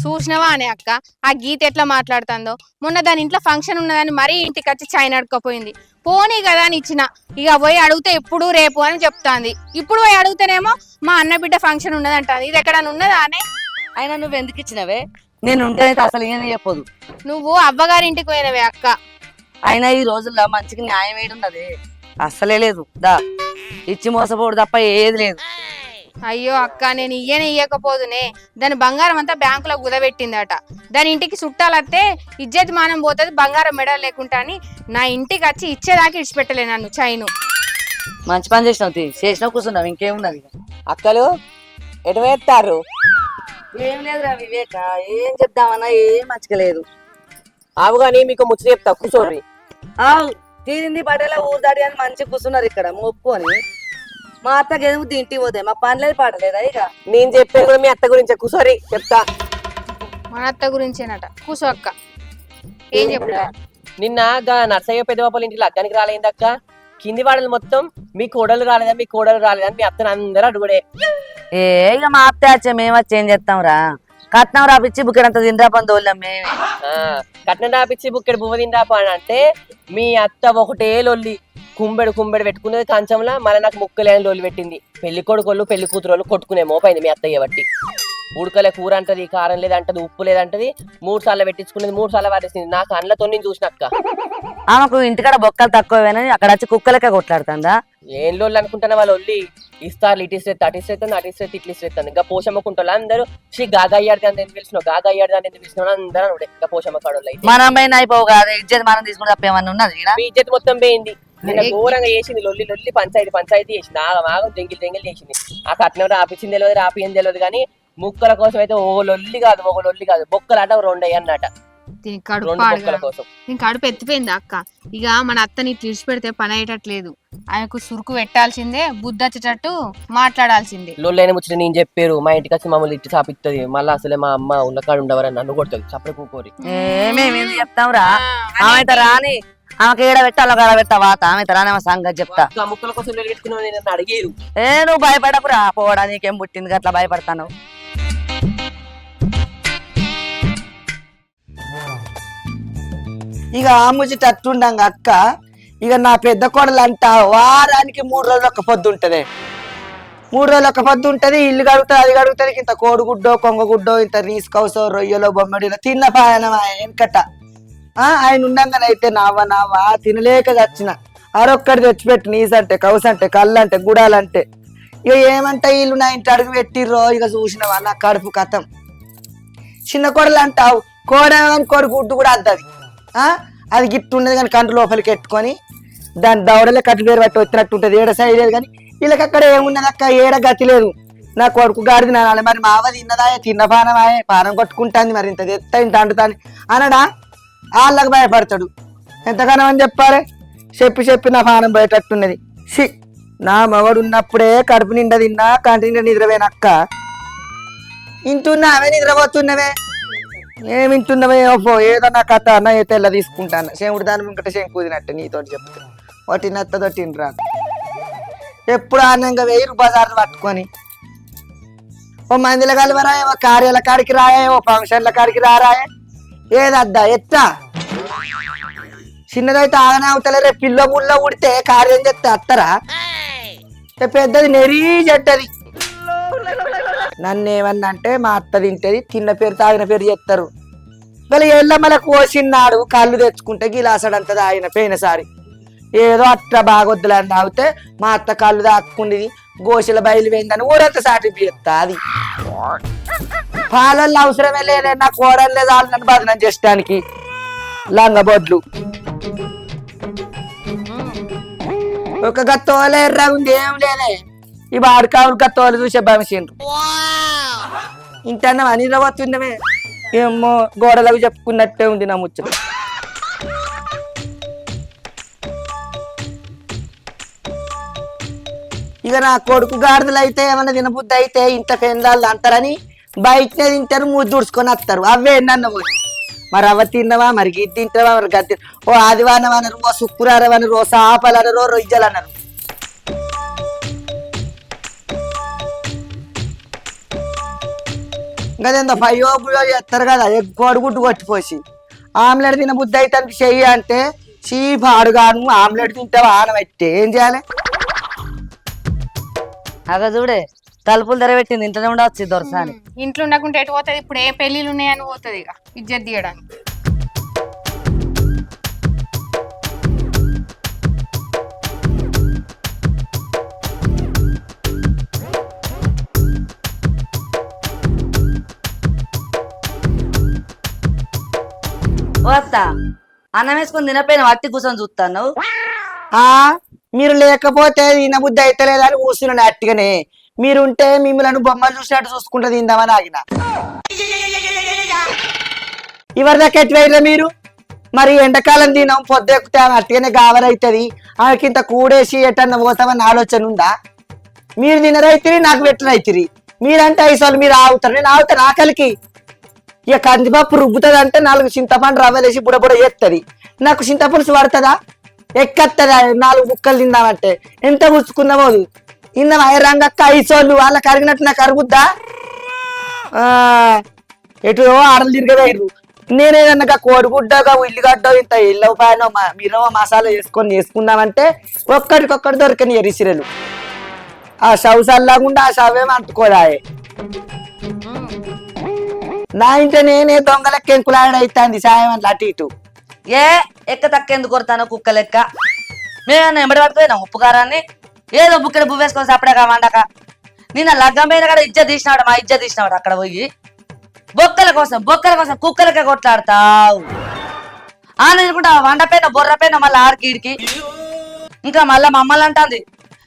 చూసినవా అనే అక్క ఆ గీత ఎట్లా మాట్లాడుతుందో. మొన్న దాని ఇంట్లో ఫంక్షన్ ఉన్నదని మరీ ఇంటికి వచ్చి చైన్ అడుక్కపోయింది. పోనీ కదా అని ఇచ్చిన, ఇక పోయి అడిగితే ఎప్పుడు రేపు అని చెప్తాంది. ఇప్పుడు పోయి అడిగితేనేమో మా అన్న బిడ్డ ఫంక్షన్ ఉన్నదంటాంది. ఇది ఎక్కడ ఉన్నదా అనే? అయినా నువ్వు ఎందుకు ఇచ్చినవే? నేను ఉంటేనైతే అసలు ఏమీ చెప్పదు. నువ్వు అవ్వగారింటికి పోయినవే అక్క. అయినా ఈ రోజుల్లో మంచిగా న్యాయం ఏడున్నది? అస్సలే లేదు. దా ఇచ్చి మోసపోడు తప్ప ఏది లేదు. అయ్యో అక్క, నేను ఇయ్యకపోదునే. దాని బంగారం అంతా బ్యాంకులో కుదబెట్టిందట. దాని ఇంటికి చుట్టాలత్తే ఇజ్జత్ మానం పోతుంది, బంగారం మెడ లేకుండా అని నా ఇంటికి వచ్చి ఇచ్చేదాకా ఇడిచిపెట్టలే నన్ను చైను. మంచి పని చేసినావు కూర్చున్నావు, ఇంకేమున్నది? అక్కలు ఎటు వేస్తారు? ఏం లేదురా వివేక, ఏం చెప్దామన్నా ఏం మంచిగా లేదు. ఆవుగాని మీకు ముచ్చట చెప్తా, కూర్చోర్రి. తీరింది పడేలా ఊదాడి అని మంచిగా కూర్చున్నారు ఇక్కడ మొక్కుని. మా అత్తకి ఏమో ఇంటికి పోతే మా పని లేదు పాడలేదా? ఇక నేను చెప్పేది కూడా మీ అత్త గురించే, కూర్చోరి చెప్తా. మన అత్త గురించేనట, కూర్చో అక్క. ఏం చెప్తా? నిన్న నర్సయ్య పెద్దవాళ్ళ ఇంటికి లగ్గానికి రాలేదక్క. కింది వాడలు మొత్తం మీ కోడలు రాలేదా, మీ కోడలు రాలేదా అని మీ అత్తను అందరూ అడుగుడే. ఇక మా అత్త వచ్చే మేము వచ్చి ఏం చేస్తాం రా? కట్నం రాపిచ్చి బుక్కెడంత తిండ్రా పని తోలేం మేమే. కట్నం రాపిచ్చి బుక్కెడు బువ్వ తిండ్రాపా అని అంటే మీ అత్త ఒకటే లొల్లి, కుంబెడు పెట్టుకునేది కంచంలా. మళ్ళీ నాకు ముక్కలేని లొల్లి పెట్టింది. పెళ్లి కొడుకోళ్ళు పెళ్లి కూతురోళ్ళు కొట్టుకునే మోపైంది మీ అత్తయ్య బట్టి. ఉడకలే కూర అంటది, కారం లేదంటది, ఉప్పు లేదంటది. 3 సార్లు పెట్టించుకునేది, 3 సార్లు వాడేసింది. నాకు అండ్లతో నేను చూసినక్క. ఆమెకు ఇంటికాడ బొక్కలు తక్కువని అక్కడ వచ్చి కుక్కలకే కొట్లాడుతుందా? ఏం లోళ్ళు అనుకుంటున్నా వాళ్ళ ఒల్లి. ఇస్తారు ఇటిస్తే అటిస్తుంది, అటిస్తే ఇట్లిస్తుంది. ఇంకా పోషమ్మకుంటారు అందరూ. గాగా అయ్యాడు అని పిలిచినావు, గాగా అయ్యాడు అని పిలిచినావు అందరూ అనుడే. ఇంకా పోషమ్మ కాడోళ్ళు అయితే మనం పైన అయిపోవు కాదు, ఇజ్జత్ మనం తీసుకుని తప్పేమన్నా ఉన్నది? మీ ఇజ్జత్ మొత్తం పోయింది. నిన్న ఘోరంగా చేసింది, లొల్లి పంచాయతీ చేసింది. ఆగం దెంగిల్ చేసింది. ఆ కట్నం రాపించింది తెలియదు, రాపియని తెలియదు. కానీ ముక్కల కోసం అయితే ఒక లొల్లి కాదు బొక్కలు అట 2 అన్నట. దీనికి కడుపు ఎత్తిపోయింది అక్క. ఇక మన అత్తని తీర్చిపెడితే పని అయ్యేటట్లేదు. ఆయనకు సురుకు పెట్టాల్సిందే, బుద్ధి వచ్చేటట్టు మాట్లాడాల్సిందే. లొల్లైన ముచ్చట నేను చెప్పారు. మా ఇంటికి వచ్చి మమ్మల్ని ఇట్టి చాపిస్తుంది. మళ్ళీ అసలే మా అమ్మ ఉన్నకాడు ఉండవరని నన్ను కొడుతుంది. చప్పటి కూకోరి ఏమేమి చెప్తాం రా? ఆమె రాని ఆమెకి ఏడ పెట్టాలో గడ పెట్టావా? ఆమె రాని ఆమె సంగతి చెప్తా. ముక్కల కోసం పెట్టుకున్నావు అడిగేరు. నువ్వు భయపడకురా, పోవడా నీకేం పుట్టింది అట్లా భయపడతాను. ఇక ఆముచి తట్టుండంగా అక్క. ఇక నా పెద్ద కోడలు అంట వారానికి 3 రోజులు ఒక్క పొద్దు ఉంటది. 3 రోజులు ఒక్క పొద్దు ఉంటది. ఇల్లు కడుగుతుంది, అది కడుగుతుంది. ఇంత కోడిగుడ్డో కొంగగుడ్డో ఇంత నీసుకౌసో రొయ్యలో బొమ్మడిలో తిన్న పాయనమా వెనకట. ఆయన ఉండంగానైతే నావా తినలేక చచ్చిన. ఆరొక్కడి తెచ్చిపెట్టి నీసంటే కౌసంటే కళ్ళంటే గుడాలంటే ఇక ఏమంటే వీళ్ళు నా ఇంటి అడుగు పెట్టిర్రో ఇక చూసినవా నా కడుపు కథం. చిన్న కోడలు అంటావు, కోడని కోడి గుడ్డు కూడా అద్దది. అది గిట్టు ఉండదు కానీ కంటి లోపలికి ఎట్టుకొని దాని దవడలే కట్టు వేరు పట్టి వచ్చినట్టు ఉంటుంది. ఏడ సైడ్ లేదు కానీ వీళ్ళకి అక్కడ ఏమున్నది అక్క, ఏడ గతి లేదు. నా కొడుకు గాడిది నానాలి, మరి మా అవ్వ తిన్నదాయే, తిన్న పానమాయే, పానం కొట్టుకుంటాంది, మరి ఇంత ఎత్త ఇంత అంటుతాను అనడా. వాళ్ళకి భయపడతాడు. ఎంతగానో అని చెప్పాలి. చెప్పి నా పానం బయటట్టున్నది. నా మగడు ఉన్నప్పుడే కడుపు నిండా తిన్నా, కంటి నిండా నిద్రపోయినక్క. ఇంటున్నావే నిద్రపోతున్నవే, ఏమింటున్నవే? ఏదో నా కథ అన్న ఏ తెల్ల తీసుకుంటాను. శంకుడు దాని ముంకట శంకుదినట్టు నీతో చెప్తే ఒకటి నత్తదో తినరా. ఎప్పుడు ఆనందంగా 1000 బజార్లు పట్టుకొని ఓ మందిల కలవరాయే, ఓ కార్యాల కాడికి రాయే, ఓ ఫంక్షన్ల కాడికి రారాయే. ఏదద్దా ఎత్తా చిన్నదైతే ఆగనే అవుతలే. రేపు పిల్ల ముళ్ళ ఉడితే కార్యం చెప్తే అత్తరా? పెద్దది నెరీ చెడ్డది. నన్ను ఏమన్నా అంటే మా అత్త తింటది, తిన్న పేరు తాగిన పేరు చెప్తారు. మళ్ళీ ఎల్లమ్మల కోసిన్నాడు కళ్ళు తెచ్చుకుంటే గిలాసడంతది ఆయన పోయినసారి. ఏదో అట్లా బాగొద్దులని తాగితే మా అత్త కళ్ళు దాక్కుండేది, గోశల బయలు పోయిందని ఊరంతా సాటిపిస్తా. అది పాలల్లో అవసరమే లేదే, నా కోడలు లేదు వాళ్ళని బదనం చేయడానికి లంగబొడ్లు. ఒక గత్తోలే ఎర్ర ఉంది, ఏం లేదే. ఈ బాడుకావులు గత్తోలు చూసే భమిషిండ్రు. ఇంటన్నా అని రవ్వుతుండమే. ఏమో గోడలకు చెప్పుకున్నట్టే ఉంది నా ముచ్చట. ఇక నా కొడుకు గాడిదలు అయితే ఏమన్నా తినబుద్ధి అయితే ఇంత పెందాలు అంటారని బయటనే తింటారు, ముద్దుడుచుకొని వస్తారు. అవే నన్ను మరి అవ్వ తిన్నవా, మరి గిద్ది తింటావా, మరి గద్ది. ఓ ఆదివారం అనరు, ఓ శుక్రవారం అనరు, ఓ చేపలు అనరు, ఓ రొయ్యలు అనరు. గదేందో ఫైవ్ బుయో చేస్తారు కదా కోడిగుడ్డు కొట్టిపోసి ఆమ్లెట్ తిన బుద్ధి అయితే చెయ్యి అంటే చీపాడుగాను ఆమ్లెట్ తింటావా ఆనబెట్టి ఏం చేయాలి? అగ చూడే తలుపులు తెరబెట్టింది ఇంట్లోనే ఉండవచ్చు దొరసాని. ఇంట్లో ఉండకుంటే ఎటు పోతుంది? ఇప్పుడు ఏ పెళ్లిళ్ళు ఉన్నాయని పోతుంది ఇక ఇజ్జత్ తీయడానికి. వస్తా అన్నం వేసుకొని తినపోయిన వట్టి కూర్చొని చూస్తాను. మీరు లేకపోతే తిన బుద్ధి అయితే లేదని కూర్చున్నాను అట్టిగానే. మీరుంటే మిమ్మల్ని బొమ్మలు చూసినట్టు చూసుకుంటా తిందామని ఆగిన. ఎవరి దాకా ఎట్లా మీరు మరి ఎండాకాలం తినం పొద్దెక్కుతా అట్టిగానే గావరైతుంది ఆమెకింత కూడేసి ఎటన్నా పోతామని ఆలోచన ఉందా? మీరు తినరైతిరి నాకు పెట్టనైతిరి. మీరంటే ఐసాలు మీరు ఆగుతారు, నేను ఆగుతాను ఆకలికి. ఇక కందిపప్పు రుబ్బుతుంది అంటే 4 చింతపండు రవ్వలేసి బుడబుడ చేస్తుంది. నాకు చింతపులుసు పడుతుందా? ఎక్కత్తదా 4 ముక్కలు తిందామంటే ఎంత పుచ్చుకుందామోదు ఇందాం. రంగక్క ఐసోళ్ళు వాళ్ళ కరిగినట్టు నాకు అరుగుద్దా? ఎటు ఆడలు తిరగవేయరు. నేనేదన్నా కోడిగుడ్డగా ఉల్లిగడ్డ ఇంత ఎల్లవ పైన మిరవ మసాలా వేసుకుందామంటే ఒక్కడికొక్కడి దొరకని ఎరిసిరలు. ఆ షవ్ సల్లాగుండా ఆ షవేమో అంటుకోదాయే. నా ఇంట్లో నేనే దొంగలెక్క ఎంకులాడైతుంది సాయం అట్లా అటు ఇటు. ఎక్క తక్క ఎందుకు కొడతాను కుక్క లెక్క? మేమన్నా ఎంబడి పడుతున్నాం ఉప్పు కారాన్ని ఏదో బుక్కడి బువ్వ వేసుకొని అప్పుడే వండక. నిన్న లగ్గం పైన కూడా ఇజ్జ తీసినాడు, మా ఇజ్జ తీసినాడు. అక్కడ పోయి బొక్కల కోసం కుక్కలకే కొట్లాడతావు. అనుకుంటా వండపైన బొర్రపైన మళ్ళీ ఆడికి ఈడికి ఇంకా మళ్ళా మమ్మల్ని అంటుంది.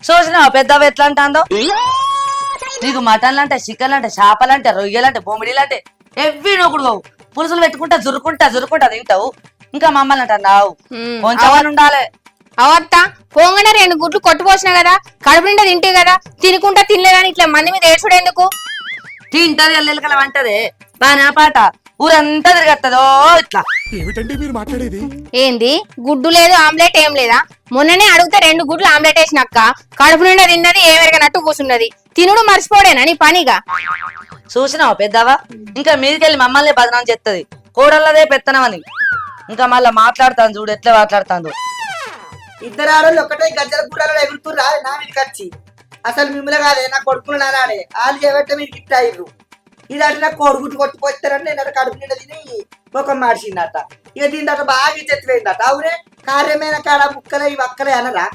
చూసినావు పెద్దవి ఎట్లా అంటుందో? నీకు మటన్లు అంటే, చికెన్లు అంటే, చేపలంటే, రొయ్యలంటే, బొమ్మిడిలు అంటే ఎవ్వి నూకుడు పులుసులు పెట్టుకుంటా జురుకుంటా తింటావు. ఇంకా మమ్మల్ని అంటున్నావు. కొంచెం ఉండాలి. అవత్తా పోగానే 2 గుడ్లు కొట్టుపోసినా కదా, కడుపు నిండా తింటే కదా, తినకుండా తినలేదని ఇట్లా మంది మీద ఏడ్చుడు ఎందుకు? తింటది ఎల్లెలకల వంటది బాగా పాట ఊరంతా తిరగత్తదో ఇట్లా. ఏమిటండి మీరు మాట్లాడేది? ఏంది గుడ్డు లేదు ఆమ్లెట్ ఏం లేదా? మొన్ననే అడిగితే 2 గుడ్లు ఆమ్లెట్ వేసినక్క కడుపు నిండా తిన్నది ఏమెరగనట్టు కూర్చున్నది. తినుడు మర్చిపోడేనా నీ పనిగా? చూసినావు పెద్దవా ఇంకా మీదికెళ్ళి మమ్మల్ని బదనాం చేస్తుంది. కోడళ్ళదే పెత్తనమని ఇంకా మళ్ళా మాట్లాడతాను చూడు ఎట్లా మాట్లాడతాను. 2 ఆడోళ్ళు ఒకటే గజ్జల కూరలో ఎగురుతుర్రా నా మీదకి వచ్చి. అసలు మిమ్మల్ని కాదే నా కొడుకులు నాడే వాళ్ళు చేయబట్టే మీరు గిఫ్ట్ అయ్యారు. ఇది అంటే నాకు కోడిగుడ్డు కొట్టుకొస్తారంటే నేను కడుపు నిండా తిని ముఖం మార్చిందట. ఇక దీని బాగా చెత్తిపోయిందట. అవునే కార్యమైన కాడ ముక్కలే ఇవి అక్కలే అనరా?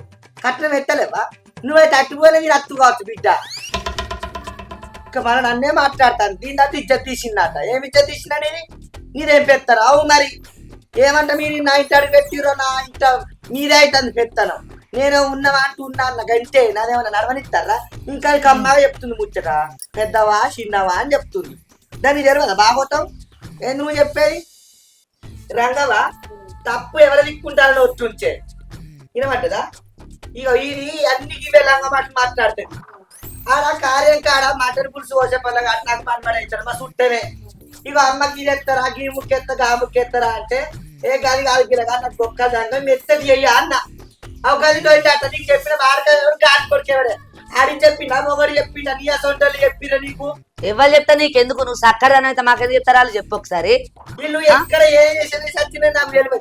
కట్నం ఎత్తలేవా? నువ్వైతే అట్టుపోలే మీరు అత్తు కావచ్చు బిడ్డ. ఇక మన నన్నే మాట్లాడతాను. దీని తర్వాత ఇజ్జత్ తీసిందట. ఏమి ఇజ్జత్ తీసినా మీరేం పెడతారు? అవు మరి ఏమంటే మీరు నా ఇంటి అడిగి పెట్టిరో నా ఇంట మీరే అవుతుంది పెత్తనం. నేను ఉన్నవా అంటున్నా అన్న గంటే నాదేమన్నా నడవనిస్తారా? ఇంకా అమ్మగా చెప్తుంది ముచ్చట. పెద్దవా చిన్నవా అని చెప్తుంది. దాన్ని జరగదా బాగోతాం? నువ్వు చెప్పేది రంగవా తప్పు ఎవరు దిక్కుంటారని వచ్చుంచే వినమంటదా? ఇక ఇది అన్నికి లంగ మాట మాట్లాడుతుంది. ఆడ కార్యం కాడ మటన్ పులుసు పోసే పనులు కాదు నాకు పని పడేస్తాడు మా చుట్టమే. ఇక అమ్మకి ఇది ఎత్తారా గీ ముక్కెత్తా గా ముక్కెత్తారా అంటే ఏ గది కాదు గిలగా నాకు గొక్క దాంట్లో మెత్తది చెయ్యా అన్న. అవి గదిలో అట్లా నీకు చెప్పిన వాడకాడు గాడి కొడికేవాడే ఆడి చెప్పినా మొగడు చెప్పిండ నీ అసొంటోళ్ళు చెప్పిరా నీకు? ఎవరు చెప్తా నీకెందుకు? నువ్వు సక్కరని అయితే మాకేది చెప్తారా వాళ్ళు చెప్పు ఒకసారి. వీళ్ళు ఎక్కడ ఏం చేసిన సత్యమే నాకు తెలియదు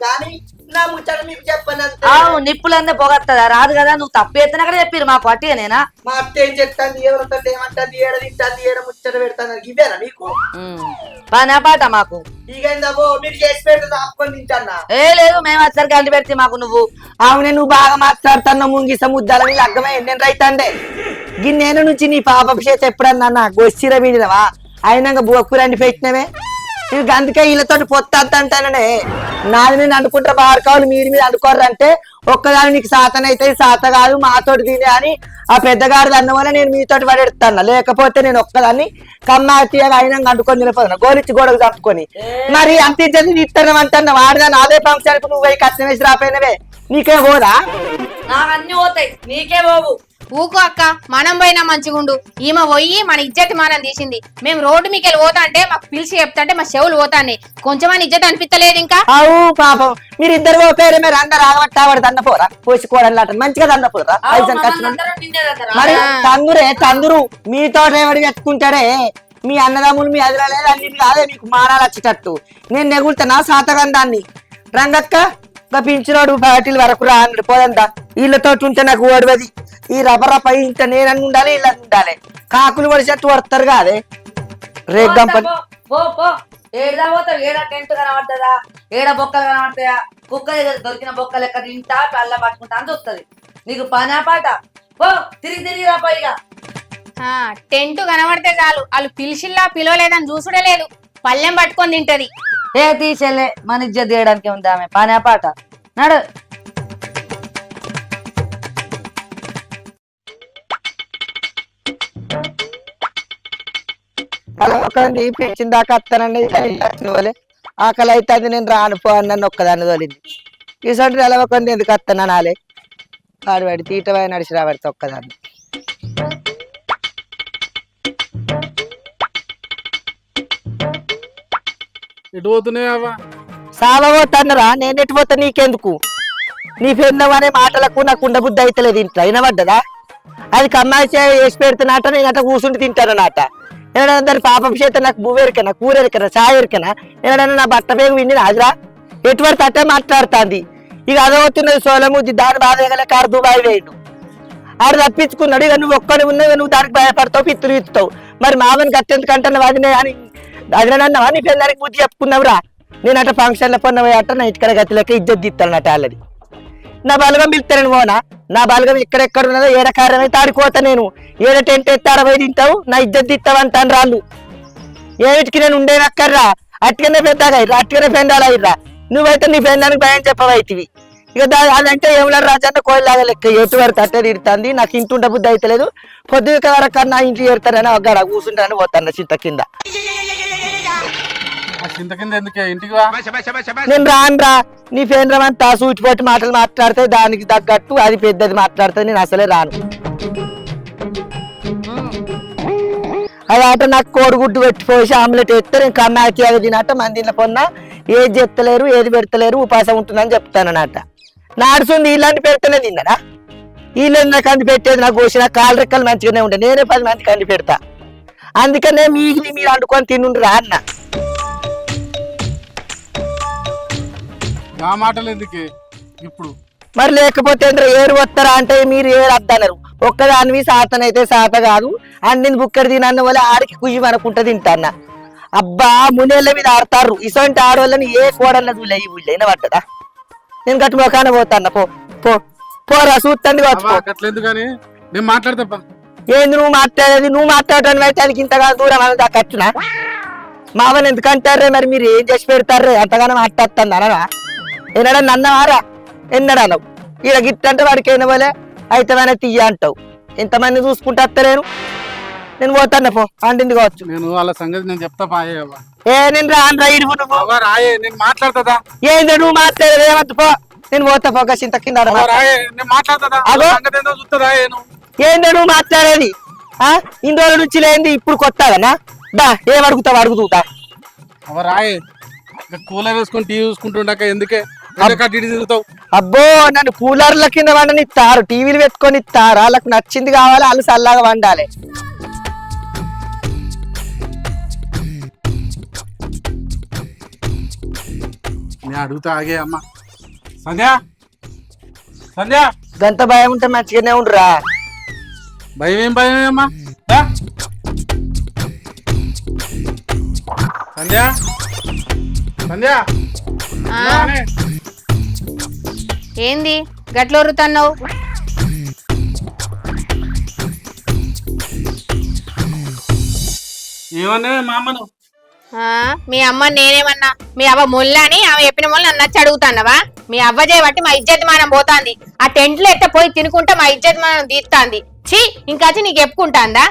కానీ నా ముచ్చట మీకు చెప్పను. నిప్పులన్నీ పొగత్తదా రాదు కదా? నువ్వు తప్పు ఎత్తినా కూడా చెప్పిరు మాకు అట్టిగా నేనా? మా అత్త ఏం చెప్తాంది ఎవరితో ఏమంటుంది ఏడ తింటాంది ఏడ ముచ్చట పెడతాను ఇవేనా మీకు పనా పాట మాకు? ఇక మీరు చేసి పెడితే ఆపుకొని తింటానా? ఏ లేదు మేము వచ్చరికి అంటి పెడితే మాకు నువ్వు. అవునే నువ్వు బాగా మాట్లాడుతున్నా ముంగిస ముద్దాలని లగ్గమే నేను రైతాండే గిన్నెన నుంచి నీ పాప చేత ఎప్పుడన్నా గొచ్చిర మీడినవా అయినాక బొక్కురండి పెట్టినవే. నేను అందుకే వీళ్ళతో పొత్తంటానే నాది నేను అనుకుంటా బాడుకోవాలి మీరు మీరు అనుకోరంటే ఒక్కదాని నీకు సాతనైతే సాత కాదు మాతోటి తినే అని ఆ పెద్దగారు అన్న వల్ల నేను మీతోటి పడెడతాను. లేకపోతే నేను ఒక్కదాన్ని కమ్మాతిగా అయినాక అనుకొని నిలపోతున్నా గోలిచ్చి గోడకు తప్పుకొని. మరి అంత ఇచ్చేది ఇస్తాను అంటున్నావు ఆడదాన్ని అదే ఫంక్షన్కు నువ్వు పోయి కట్నం వేసి రాపోయినవే నీకే పోదా? నాకు అన్ని పోతాయి నీకే పోవు. ఊకో అక్క, మనం పోయినా మంచిగుండు. ఈమె పోయి మన ఇజ్జత్ మనం తీసింది. మేము రోడ్డు మీకు వెళ్ళి పోతా అంటే మాకు పిలిచి చెప్తాంటే మా చెవులు పోతాయి. కొంచెమని ఇజ్జత్ అనిపించలేదు ఇంకా. అవు పాపం మీరు ఇద్దరు పోతారు, మీరు అందరు ఆగబట్టావాడు దండపోరా పోసుకోవడం లాట మంచిగా దండపోరా పైసలు ఖర్చు మరి తందురు మీతో ఎవడు పెట్టుకుంటాడే మీ అన్నదమ్ములు మీ అదిరలేదు అన్ని కాదే మీకు మానాలు వచ్చేటట్టు నేను నెగులుతానా సాతగంధాన్ని రంగక్క ఇంకా పింఛనోడు పార్టీల వరకు రా అన్నాడు పోదంతా వీళ్ళతో ఉంటే నాకు ఓడివది ఈ రబ్బరపై ఇంత నేనన్ను ఉండాలి వీళ్ళని ఉండాలి కాకులు పడిచేట్టు పడతారు కాదే రేగ్గంపని ఏడా పోతావు ఏడా టెంట్ కనబడుతుందా ఏడా బొక్కలు కనబడతాయా కుక్క దొరికిన బొక్కలు ఎక్కడ తింటా పళ్ళ పట్టుకుంటా అని చూస్తుంది నీకు పనా పాట పో తిరిగి రా పైగా టెంట్ కనబడితే చాలు వాళ్ళు పిలిచిల్లా పిలవలేదని చూసుడే లేదు, పళ్ళెం పట్టుకొని తింటది. ఏ తీసేలే మన ఇజ్జత్ చేయడానికి ఉంది ఆమె పనా పాట నడు. ఒకరిని పెంచిన దాకా వస్తానండి వాళ్ళే ఆకలి అవుతుంది నేను రాను పో అన్న ఒక్కదాన్ని తోలింది ఈసారి నిలవకండి ఎందుకు వస్తాను నాలే వాడి తీట నడిచి రాబడితే ఒక్కదాన్ని ఎటు పోతున్నావా సావబోతాన్నరా నేను ఎటు పోతా నీకెందుకు నీ పెందమనే మాటలకు నాకు ఉండబుద్ధి అయితలేదు ఇంట్లో అయినబడ్డదా అది కమ్మాయి వేసి పెడుతున్నట్ట నేను అట్లా కూర్చుండి తింటానన్నట ఏదైనా దాని పాపం చేత నాకు బువ్వెరికనా కూరెరికనా చాయరికనా ఏదైనా నా బట్ట పేగు విండి రాజురా ఎటువంటి అట్టే మాట్లాడుతుంది ఇక అదవుతున్నది సోలముద్ది దాని బాధ కారు దుబాయ్ వేయండు ఆడు తప్పించుకున్నాడు ఇక నువ్వు ఒక్కడి ఉన్నావు నువ్వు దానికి భయపడతావు పిత్తులు ఇస్తావు మరి మామని కట్టెందుకంటున్నావు అది అని అదినన్నావా నీ పెందానికి బుద్ధి చెప్పుకున్నావురా నేను అట్లా ఫంక్షన్లో పొన్నవి అట్ట నా ఇంటికడ గతిలోకి ఇజ్జత్ తీస్తానట వాళ్ళది నా బలగం పిలుస్తాను పోనా నా బలగం ఎక్కడెక్కడ ఉన్నదో ఏడ కార్యం అయితే ఆడుకోతా నేను ఏడ టెంట్ ఎత్తార పోయి తింటావు నా ఇజ్జత్ తీస్తావు అంటాను రాళ్ళు ఏమిటికి నేను ఉండేనక్కర్రా అట్టుకనే పెద్దగా అయ్యిరా అట్టుకనే పెందాలయ్యిరా నువ్వైతే నీ పెందానికి భయం చెప్పవైతివి ఇక అదంటే ఏమిలా రాజన్న కోయిలాగా లెక్క ఎటు వరకు అట్టే తిడుతుంది నాకు ఇంటుండ బుద్ధి అయితే లేదు పొద్దుక వరకు నా ఇంటికి ఏడతానని ఒక కూర్చుంటానని పోతాను చింత కింద చింత కింద ఎందుకే ఇంటికి నేను రానురా నీ పేరు అంతా సూచిపోటి మాటలు మాట్లాడితే దానికి తగ్గట్టు అది పెద్దది మాట్లాడితే నేను అసలే రాను అది ఆట నాకు కోడిగుడ్డు పెట్టిపోసి ఆమ్లెట్ వేస్తే నేను కమ్మాకి అది తినట్ట మందిలో పొన్న ఏది చెప్తలేరు ఏది పెడతలేరు ఉపాసం ఉంటుందని చెప్తానన్నట నాడుసుంది ఇలాంటి పెడితేనే తిన్నారా వీళ్ళు నాకు అంది పెట్టేది నాకు కోసిన కాలు రెక్కలు మంచిగానే ఉంటాయి నేనే 10 మందికి అంది పెడతా అందుకనే మిగిలి మీరు వండుకొని తిండురా అన్న ఆ మాటలు ఎందుకే ఇప్పుడు మరి లేకపోతే ఏరు వస్తారా అంటే మీరు ఏరు వద్దన్నారు ఒక్కదానివి సాతనైతే సాత కాదు అన్నింది బుక్కడి తినన్న వల్ల ఆడికి కుయ్యి మనకుంటా తింటాన్న అబ్బా మునేళ్ళ మీద ఆడతారు ఇసొంటి ఆడవాళ్ళని ఏ కోడల్లో చూలే ఈ ఊళ్ళో అయినా పట్టదా నేను గట్టి మొఖాన పోతాన్న పో పో పోరా చూస్తుంది అట్లెందుకని నేను మాట్లాడతా ఏంది నువ్వు మాట్లాడేది నువ్వు మాట్లాడటం అయితే అది ఇంతగా దూరం అని దాకా వచ్చినా మావని ఎందుకంటారే మరి మీరు ఏం చేసి పెడతారే అంతగానో మాట్లాడుతుంది అనరా ఎన్నడన్నా అన్నవారా ఎన్నడనవు ఈడ గిట్టంటే వాడికి అయిన పోలే అయితే తీయ అంటావు ఎంతమంది చూసుకుంటా వస్తలేను నేను పోతాను పో అంటింది కావచ్చు నేను వాళ్ళ సంగతి నేను చెప్తా పాయే నేను రాను రా ఇడుగు నువ్వు రాయే నేను మాట్లాడతా ఏంది నువ్వు మాట్లాడేది ఏమంత పో నేను పోతా పో చింత కింద నేను మాట్లాడతా సంగతి ఏందో చూస్తుందా ఏందో నువ్వు మాట్లాడేది ఇన్ని రోజుల నుంచి లేని ఇప్పుడు కొత్తగానా దా ఏం అడుగుతావు అడుగుతా రాయే కూలర్ వేసుకొని టీవీ చూసుకుంటుండక ఎందుకే తిరుగుతావు అబ్బో నన్ను కూలర్ల కింద వండనిస్తారు టీవీలు పెట్టుకొని ఇస్తారు వాళ్ళకి నచ్చింది కావాలి వాళ్ళు చల్లగా వండాలి నేను అడుగుతా ఆగే అమ్మా సంధ్యా సంధ్యా గంత భయం ఉంటే మంచిగానే ఉండురా భయం అమ్మా సంధ్యా సంధ్యా ఏంది గట్ల ఒరుతున్నావు ఏమన్నా మా అమ్మను మీ అమ్మ నేనేమన్నా మీ అవ్వ మొల్ల అని ఆమె చెప్పిన మొల్ల నన్ను నచ్చి అడుగుతాన్నవా మీ అవ్వ చేయబట్టి మా ఇజ్జత్ మానం పోతాంది ఆ టెంట్లో ఎట్ట పోయి తినుకుంటా మా ఇజ్జత్ మానం తీస్తాంది ఛీ ఇంకా నీకు చెప్పుకుంటాందా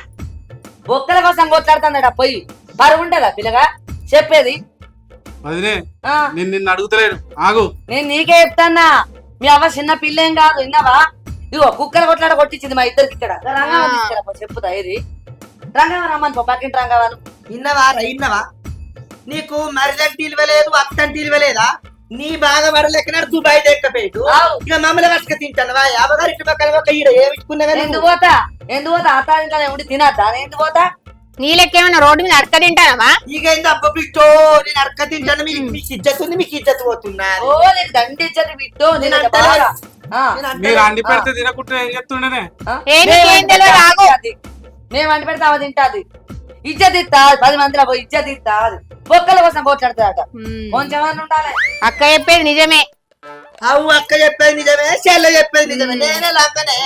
బొక్కల కోసం కొట్లాడుతుందట పోయి బరువుంటదా పిల్లగా చెప్పేది వదినే నేను నిన్ను అడుగుతలేడు ఆగు నేను నీకే చెప్తాన్నా మీ అవ్వ చిన్న పిల్లేం కాదు విన్నావా ఇగో కుక్కలు కొట్లాడ కొట్టించింది మా ఇద్దరికి ఇక్కడ రంగవరం తీసుకురా చెప్పుతా ఏది రంగవరం రమ్మని పక్కింటి రంగవరం. ఇన్నవా నీకు మరిదంటి ఇవ్వలేదు అత్తంటి ఇవ్వలేదా? నీ బాగా వడలెక్కన దుబాయ్ దెక్కపోయాడు ఇక మమ్మల్ని వసక తింటాను యాభగారు ఇటు పక్కన ఒక ఈడ ఏమిచ్చుకున్నా ఎందుకు పోతా అత్తారింట్లో ఉండి తినద్దా ఎందుకు పోతా? నీ లెక్క ఏమైనా రోడ్డు మీద అడక తింటానమ్మా? ఇక ఏంది అబ్బ బిట్టో నేను అడక తింటాను మీకు ఇజ్జత్ ఉంది మీకు ఇజ్జత్ పోతున్నా. ఓ నేను దండించదు బిట్టో నేను అంటలేదా? మీరు అండి పెడితే తినకుంటే ఏం చెప్తుండేనే? ఏం తెలియదు రాగు. మేము వండి పెడితే అవ తింటాది. ఇజ్జత్ ఇస్తా 10 మందిలో పోయి ఇజ్జత్ ఇస్తా బొక్కల కోసం పోట్లాడుతుందట. కొంచెం ఉండాలి. అక్క చెప్పేది నిజమే. అవు అక్క చెప్పేది నిజమే చెల్ల చెప్పేది నిజమే. నేనే లంకనే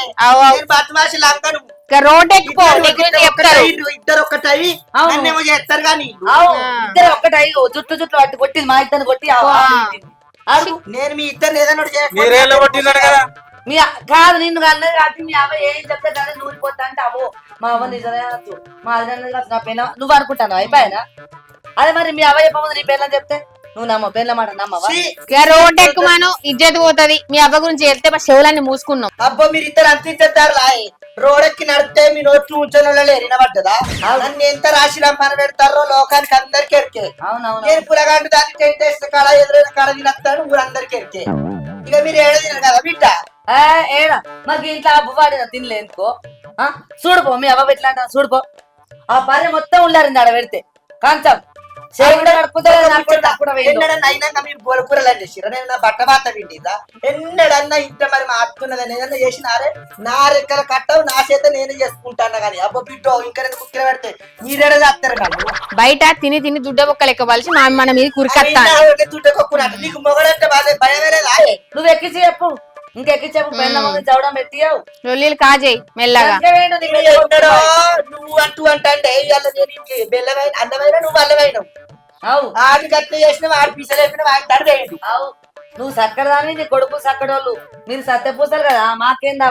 బతుమాసి లంకను. రోడ్ ఎక్కిపో చెప్తారు. ఇద్దరు ఒక్కటై నన్నేమో చేస్తారు కానీ ఇద్దరు ఒక్కటై జుట్టు పట్టి కొట్టింది మా ఇద్దరు కొట్టి నేను మీ ఇద్దరు ఏదైనా మీరేళ్ళ కొట్టినాడు కదా. మీ కాదు నిన్ను అన్నది కాబట్టి మీ అవ్వ ఏం చెప్తే దాన్ని నూరిపోతా అంటే అవ్వు మా అవ్వ నిజమే అనొచ్చు మా అన్నది కాదు నా పెళ్ళ నువ్వు అనుకుంటాను అయిపోయినా అదే మరి మీ అవ్వ చెప్పబోదు నీ పెళ్ళని చెప్తే నువ్వు నమ్మ పెళ్ళ మాట నమ్మవా? రోడ్ ఎక్కుమాను ఇజ్జత్ పోతది. మీ అవ్వ గురించి వెళ్తే మా చెవులన్నీ మూసుకున్నాం. అబ్బో మీరు ఇద్దరు అంత ఇద్దరు రోడ్ ఎక్కి నడితే మీ నోట్లు ఉంచడంలో ఎరినబడ్డదా? నన్ను ఎంత రాసి రమ్మని పెడతారో లోకానికి అందరికి ఎరికే. అవునవును నేను పులగాంటి దాన్ని టెంట్ వేసిన కాడ ఎదురైన కాడ తినస్తాను ఊరందరికి ఎరికే. ఇక మీరు ఏడ తినరు కదా బిడ్డ ఏడా మాకు ఇంట్లో అబ్బు వాడిన తినలే ఎందుకో చూడుపో మీ అవ్వ ఎట్లా అంటా చూడుపో ఆ పర్రె మొత్తం ఉండారింది ఆడ పెడితే కంచం ఎన్నడన్నా మీరు బోలకూరలు చేసిరా? నేను నా బట్ట బాత విండిదా? ఎన్నడన్నా ఇంత మరి మారుతున్నదని ఏదన్నా చేసినారే నా రెక్కల కట్టవు నా చేత నేనే చేసుకుంటాను కానీ అబ్బో బిడ్డో ఇంకా కుక్కిర పెడితే మీరేడ చేస్తారు నాకు బయట తిని తిని దుడ్డ బొక్క లెక్క పలిచి మన మీద కురికత్తా. దుడ్డకొక్కున్నట్టు నీకు మొగడంటే భయమే లేదా? నువ్వు ఎక్కించి చెప్పు ఇంకెక్కించి చెప్పు పెళ్ళ ముందు చవడం పెట్టియావు లొల్లీలు కాజేయి మెల్లగా. నువ్వు అంటే బెల్లమైన అన్నమైన నువ్వు అల్లమైనవు ఆడి గట్ల చేసినావు ఆడి పీసలేసినావు ఆడి తడివేయండి. నువ్వు సక్కడదాని నీ కొడుకు సక్కడోళ్ళు మీరు సత్యపూసలు కదా మాకేందా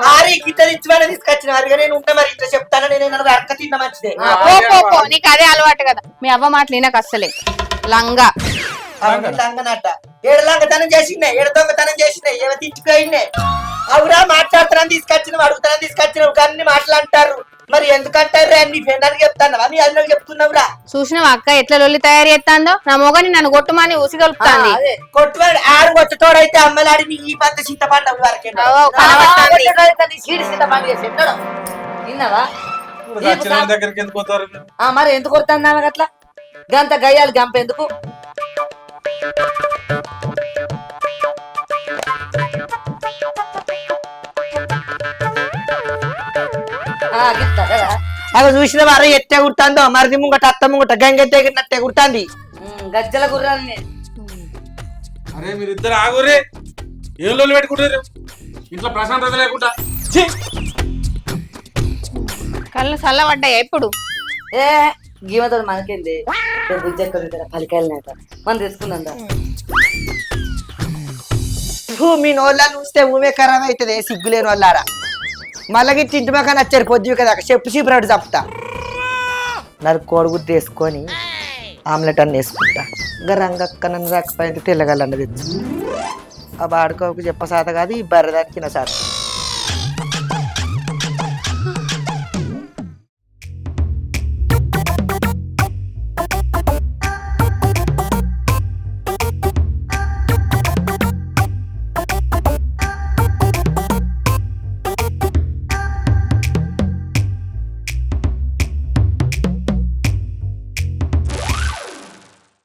గిట్ల ఇచ్చి తీసుకొచ్చిన వారిగా నేను ఉంటే మరి ఇట్లా చెప్తాను నేను అడక తిన్న మంచిదే. నీకు అదే అలవాటు కదా. మీ అవ్వ మాటలు నాకు అస్సలే లంగా లంగనట ఏడు లంగతనం చేసినాయి ఏడు దొంగతనం చేసినాయి ఏమో తిట్టుకోయినాయి. అవురా మాట్లాడుతానని తీసుకొచ్చినావు అడుగుతానని తీసుకొచ్చినావు కానీ మాట్లాంటారు మరి ఎందుకంటారు నీ ఫ్రెండ్ చెప్తాను అని అందులో చెప్తున్నావురా. చూసినావా అక్క ఎట్లా లొల్లి తయారు చేస్తాందో? నా మొగని నన్ను కొట్టుమని ఉసిగలుపుతాంది. కొట్టువాడు ఆడు కొట్టతోడైతే అమ్మలాడి ఈ పంట చింతపండు వరకే విన్నావా దగ్గరికి ఎందుకు పోతారు? మరి ఎందుకు కొడుతున్నా అట్లా గంత గయ్యాలి గంప ఎందుకు? అలా చూసిన వారు ఎట్టే కుడుతుందో మరిది ముంగట అత్త ముంగట గంగ తెగినట్టే కుడుతుంది గజ్జల గుర్రాలని. అరే మీరిద్దరు ఆగురే ఏం లోలు పెట్టుకుంటారు ఇంట్లో ప్రశాంతత లేకుండా. కళ్ళు చల్లబడ్డాయి ఎప్పుడు? ఏ గీమతో మనకేంది పలికాయలు మనం తీసుకున్నా మీ నోళ్ళ చూస్తే ఊమే ఖరాబ్ అవుతుంది సిగ్గులేని వాళ్ళారా. మళ్ళీ ఇంటి మాక నచ్చారు పొద్దు కదా చెప్పు చీపురాడు చప్పుతా నాకు కోడిగుడ్డు వేసుకొని ఆమ్లెట్ అన్న వేసుకుంటా ఇంకా రంగక్క నన్ను రాకపోయింది తెల్లగల్లన్నది ఆ బాడుకోకు చెప్పసాత కాదు ఈ బర్రదానికి నా సార్